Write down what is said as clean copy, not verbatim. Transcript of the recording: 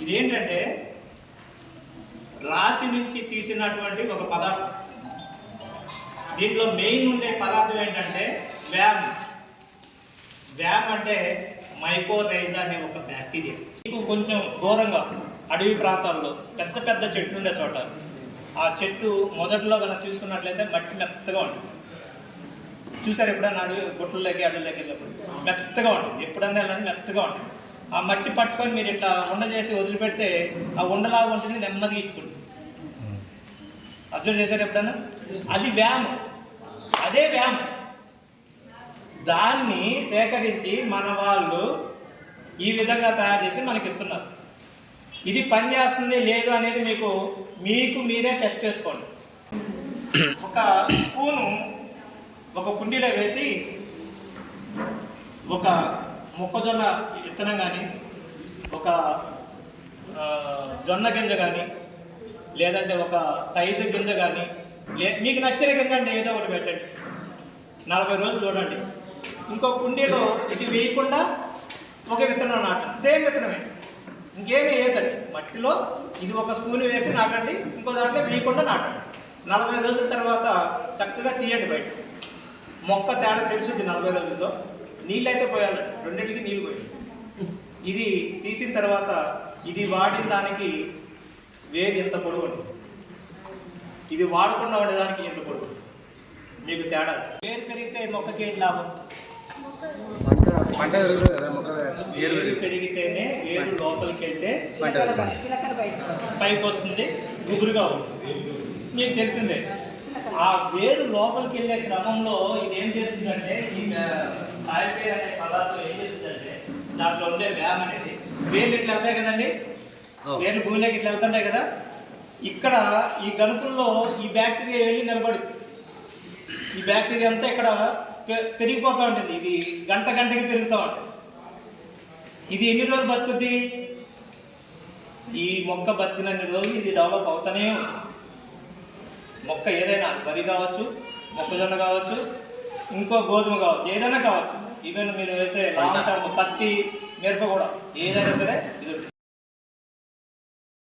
ఇదేంటంటే రాతి నుంచి తీసినటువంటి ఒక పదార్థం. దీంట్లో మెయిన్ ఉండే పదార్థం ఏంటంటే వ్యామ్. వ్యామ్ అంటే మైకోరైజా అనే ఒక బ్యాక్టీరియా. మీకు కొంచెం దూరంగా అడవి ప్రాంతాల్లో పెద్ద పెద్ద చెట్లు ఉండే చోట ఆ చెట్టు మొదట్లో కనుక తీసుకున్నట్లయితే మట్టి మెత్తగా ఉంటుంది. చూసారు ఎప్పుడన్నా అడవి గుట్టల్లోకి అడవిలోకి వెళ్ళినప్పుడు మెత్తగా ఉంటుంది. ఎప్పుడన్నా వెళ్ళండి మెత్తగా ఉంటుంది. ఆ మట్టి పట్టుకొని మీరు ఇట్లా ఉండ చేసి వదిలిపెడితే ఆ ఉండలాగా ఉంటుంది, నెమ్మదిగా ఇచ్చుకుంటుంది. అబ్జర్వ్ చేశారు ఎప్పుడన్నా? అది వ్యామ్. అదే వ్యామ్. దాన్ని సేకరించి మన వాళ్ళు ఈ విధంగా తయారు చేసి మనకి ఇస్తున్నారు. ఇది పనిచేస్తుంది లేదు అనేది మీకు మీరే టెస్ట్ చేసుకోండి. ఒక స్పూను ఒక కుండీలో వేసి ఒక మొక్కజొన్న విత్తనం కానీ ఒక జొన్న గింజ కానీ లేదంటే ఒక తైదు గింజ కానీ మీకు నచ్చిన గింజ అంటే ఏదో ఒకటి పెట్టండి. 40 రోజులు చూడండి. ఇంకో కుండీలో ఇది వేయకుండా ఒక విత్తనం నాటండి. సేమ్ విత్తనమే, ఇంకేమీ వేయదండి. మట్టిలో ఇది ఒక స్పూన్ వేసి నాటండి, ఇంకో దాంట్లో వేయకుండా నాటండి. 40 రోజుల తర్వాత చక్కగా తీయండి బయట. మొక్క తేడా తెలుసుద్ది 40 రోజుల్లో. నీళ్ళు అయితే పోయాలి, రెండింటికి నీళ్ళు పోయాలి. ఇది తీసిన తర్వాత ఇది వాడిన దానికి వేది ఎంత పొడవు ఉంటుంది, ఇది వాడకుండా ఉండేదానికి ఎంత పొడవు, మీకు తేడా. వేరు పెరిగితే మొక్కకి ఏంటి లాభం? వేరు పెరిగితేనే వేరు లోపలికి వెళ్తే పైకి వస్తుంది, గుబురుగా ఉంటుంది. మీకు తెలిసిందే. ఆ వేరు లోపలికి వెళ్ళే క్రమంలో ఇది ఏం చేస్తుందంటే ఈ సాయిపేర్ అనే పదార్థం ఏం చేస్తుందంటే దాంట్లో ఉండే వ్యామ్ అనేది వేర్లు ఇట్లా వెళ్తాయి కదండి, వేర్లు భూమిలోకి ఇట్లా వెళ్తుంటాయి కదా. ఇక్కడ ఈ గనుపుల్లో ఈ బ్యాక్టీరియా వెళ్ళి నిలబడుతుంది. ఈ బ్యాక్టీరియా అంతా ఇక్కడ పెరిగిపోతూ ఉంటుంది. ఇది గంటకి పెరుగుతూ ఉంటుంది. ఇది ఎన్ని రోజులు బతుకుద్ది? ఈ మొక్క బతికినన్ని రోజులు ఇది డెవలప్ అవుతూనే ఉంటుంది. మొక్క ఏదైనా వరి కావచ్చు, మొక్కజొన్న కావచ్చు, ఇంకో గోధుమ కావచ్చు, ఏదైనా కావచ్చు. ఈవెన్ మీరు వేసే లాంగ్ టర్మ్ పత్తి, మిరప కూడా ఏదైనా సరే ఇది